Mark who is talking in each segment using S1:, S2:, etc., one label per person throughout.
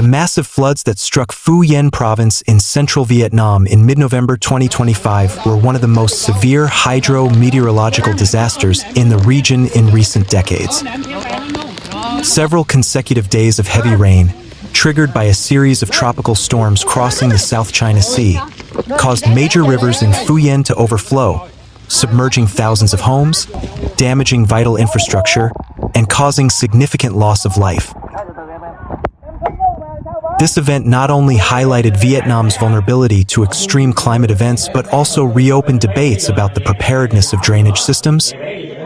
S1: massive floods that struck Phu Yen Province in central Vietnam in mid-November 2025 were one of the most severe hydro-meteorological disasters in the region in recent decades. Several consecutive days of heavy rain, triggered by a series of tropical storms crossing the South China Sea, caused major rivers in Phu Yen to overflow, submerging thousands of homes, damaging vital infrastructure, and causing significant loss of life. This event not only highlighted Vietnam's vulnerability to extreme climate events but also reopened debates about the preparedness of drainage systems,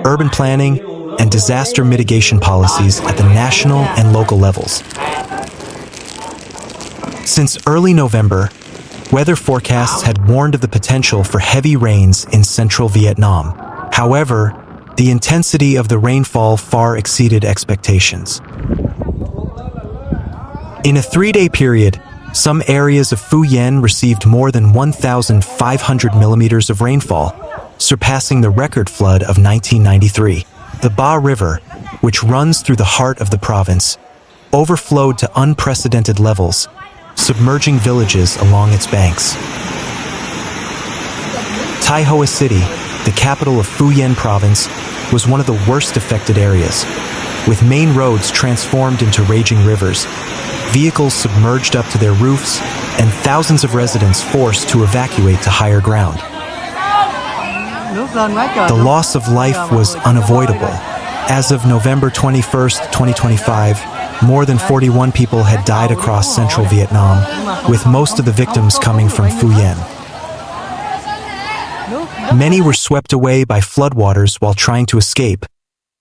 S1: urban planning, and disaster mitigation policies at the national and local levels. Since early November, weather forecasts had warned of the potential for heavy rains in central Vietnam. However, the intensity of the rainfall far exceeded expectations. In a 3-day period, some areas of Phu Yen received more than 1,500 millimeters of rainfall, surpassing the record flood of 1993. The Ba River, which runs through the heart of the province, overflowed to unprecedented levels, submerging villages along its banks. Tuy Hoa City, the capital of Phu Yen Province, was one of the worst affected areas, with main roads transformed into raging rivers, vehicles submerged up to their roofs, and thousands of residents forced to evacuate to higher ground. The loss of life was unavoidable. As of November 21, 2025, more than 41 people had died across central Vietnam, with most of the victims coming from Phu Yen. Many were swept away by floodwaters while trying to escape,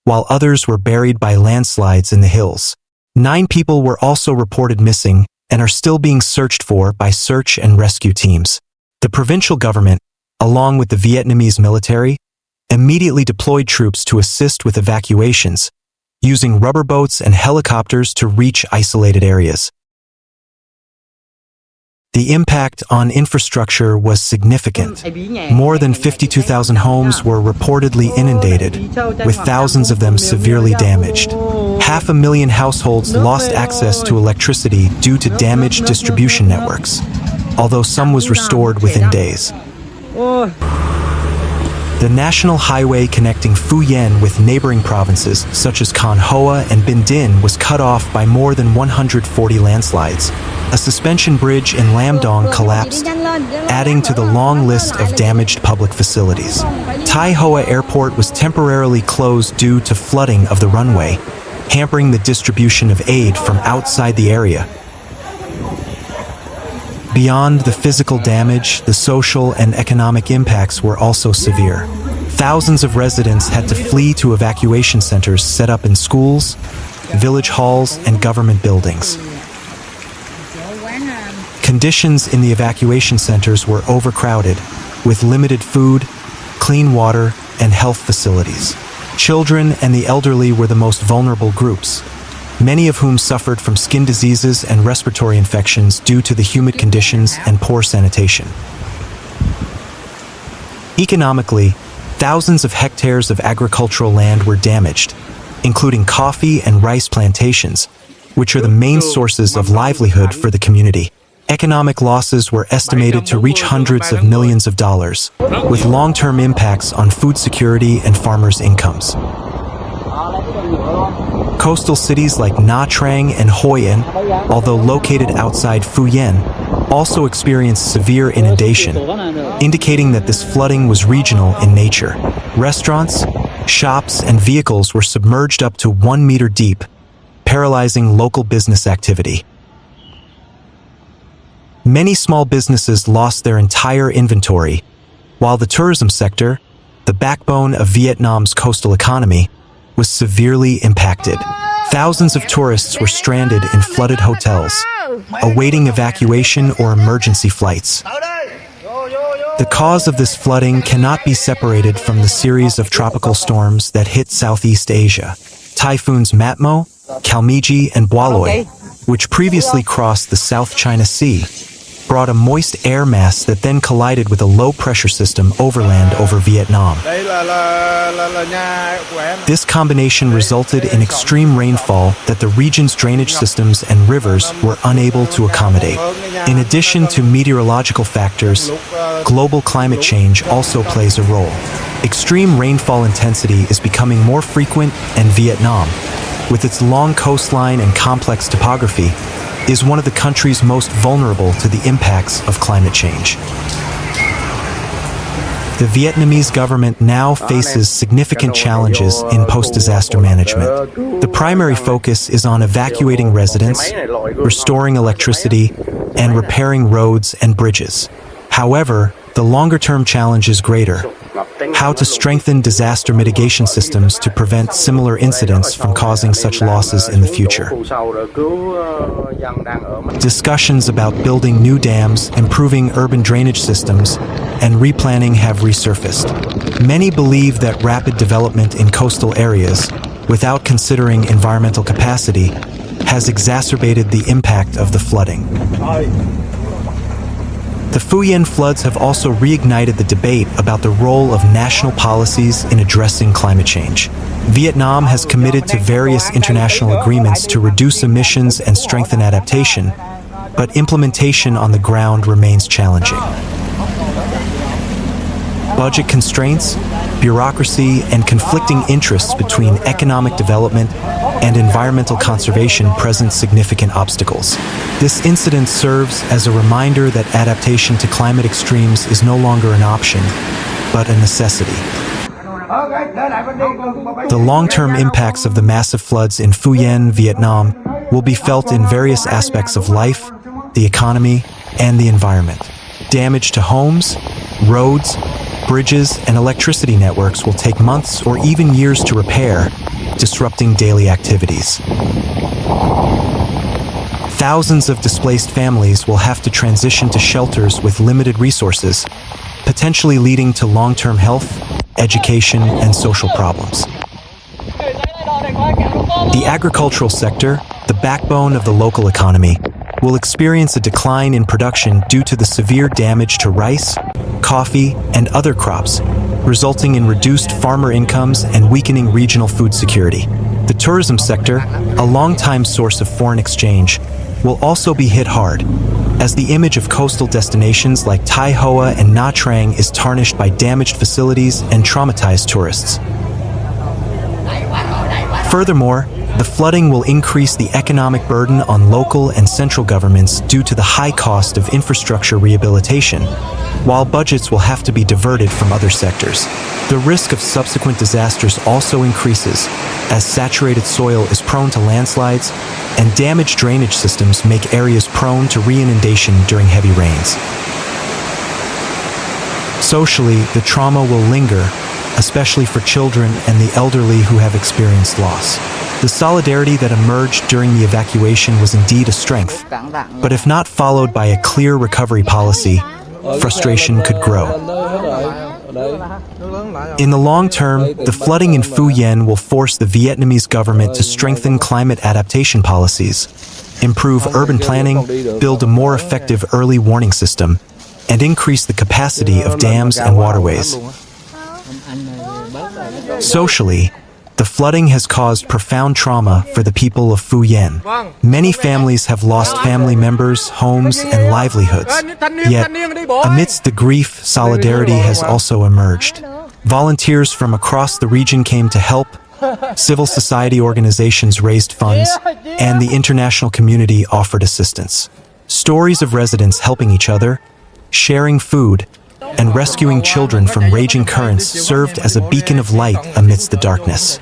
S1: while others were buried by landslides in the hills. 9 people were also reported missing and are still being searched for by search and rescue teams. The provincial government, along with the Vietnamese military, immediately deployed troops to assist with evacuations, using rubber boats and helicopters to reach isolated areas. The impact on infrastructure was significant. More than 52,000 homes were reportedly inundated, with thousands of them severely damaged. 500,000 households lost access to electricity due to damaged distribution networks, although some was restored within days. The national highway connecting Phu Yen with neighboring provinces such as Con Hoa and Binh Dinh was cut off by more than 140 landslides. A suspension bridge in Lam Dong collapsed, adding to the long list of damaged public facilities. Tuy Hoa Airport was temporarily closed due to flooding of the runway, hampering the distribution of aid from outside the area. Beyond the physical damage, the social and economic impacts were also severe. Thousands of residents had to flee to evacuation centers set up in schools, village halls, and government buildings. Conditions in the evacuation centers were overcrowded, with limited food, clean water, and health facilities. Children and the elderly were the most vulnerable groups, many of whom suffered from skin diseases and respiratory infections due to the humid conditions and poor sanitation. Economically, thousands of hectares of agricultural land were damaged, including coffee and rice plantations, which are the main sources of livelihood for the community. Economic losses were estimated to reach hundreds of millions of dollars, with long-term impacts on food security and farmers' incomes. Coastal cities like Nha Trang and Hoi An, although located outside Phu Yen, also experienced severe inundation, indicating that this flooding was regional in nature. Restaurants, shops, and vehicles were submerged up to 1 meter deep, paralyzing local business activity. Many small businesses lost their entire inventory, while the tourism sector, the backbone of Vietnam's coastal economy, was severely impacted. Thousands of tourists were stranded in flooded hotels, awaiting evacuation or emergency flights. The cause of this flooding cannot be separated from the series of tropical storms that hit Southeast Asia. Typhoons Matmo, Kalmiji, and Boaloi, which previously crossed the South China Sea, brought a moist air mass that then collided with a low-pressure system overland over Vietnam. This combination resulted in extreme rainfall that the region's drainage systems and rivers were unable to accommodate. In addition to meteorological factors, global climate change also plays a role. Extreme rainfall intensity is becoming more frequent, and Vietnam, with its long coastline and complex topography, is one of the countries most vulnerable to the impacts of climate change. The Vietnamese government now faces significant challenges in post-disaster management. The primary focus is on evacuating residents, restoring electricity, and repairing roads and bridges. However, the longer-term challenge is greater: how to strengthen disaster mitigation systems to prevent similar incidents from causing such losses in the future. Discussions about building new dams, improving urban drainage systems, and replanning have resurfaced. Many believe that rapid development in coastal areas, without considering environmental capacity, has exacerbated the impact of the flooding. The Phu Yen floods have also reignited the debate about the role of national policies in addressing climate change. Vietnam has committed to various international agreements to reduce emissions and strengthen adaptation, but implementation on the ground remains challenging. Budget constraints, bureaucracy, and conflicting interests between economic development and environmental conservation present significant obstacles. This incident serves as a reminder that adaptation to climate extremes is no longer an option, but a necessity. The long-term impacts of the massive floods in Phu Yen, Vietnam, will be felt in various aspects of life, the economy, and the environment. Damage to homes, roads, bridges, and electricity networks will take months or even years to repair, disrupting daily activities. Thousands of displaced families will have to transition to shelters with limited resources, potentially leading to long-term health, education, and social problems. The agricultural sector, the backbone of the local economy, will experience a decline in production due to the severe damage to rice, coffee, and other crops, resulting in reduced farmer incomes and weakening regional food security. The tourism sector, a long-time source of foreign exchange, will also be hit hard, as the image of coastal destinations like Tai Hoa and Nha Trang is tarnished by damaged facilities and traumatized tourists. Furthermore, the flooding will increase the economic burden on local and central governments due to the high cost of infrastructure rehabilitation, while budgets will have to be diverted from other sectors. The risk of subsequent disasters also increases, as saturated soil is prone to landslides, and damaged drainage systems make areas prone to re-inundation during heavy rains. Socially, the trauma will linger, especially for children and the elderly who have experienced loss. The solidarity that emerged during the evacuation was indeed a strength, but if not followed by a clear recovery policy, frustration could grow. In the long term, the flooding in Phu Yen will force the Vietnamese government to strengthen climate adaptation policies, improve urban planning, build a more effective early warning system, and increase the capacity of dams and waterways. Socially, the flooding has caused profound trauma for the people of Phu Yen. Many families have lost family members, homes, and livelihoods. Yet, amidst the grief, solidarity has also emerged. Volunteers from across the region came to help, civil society organizations raised funds, and the international community offered assistance. Stories of residents helping each other, sharing food, and rescuing children from raging currents served as a beacon of light amidst the darkness.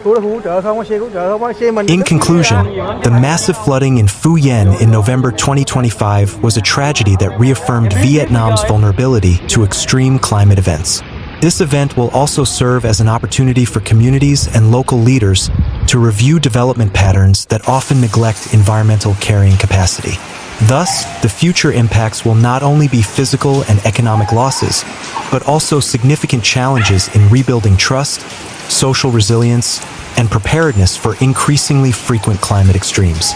S1: In conclusion, the massive flooding in Phu Yen in November 2025 was a tragedy that reaffirmed Vietnam's vulnerability to extreme climate events. This event will also serve as an opportunity for communities and local leaders to review development patterns that often neglect environmental carrying capacity. Thus, the future impacts will not only be physical and economic losses, but also significant challenges in rebuilding trust, social resilience, and preparedness for increasingly frequent climate extremes.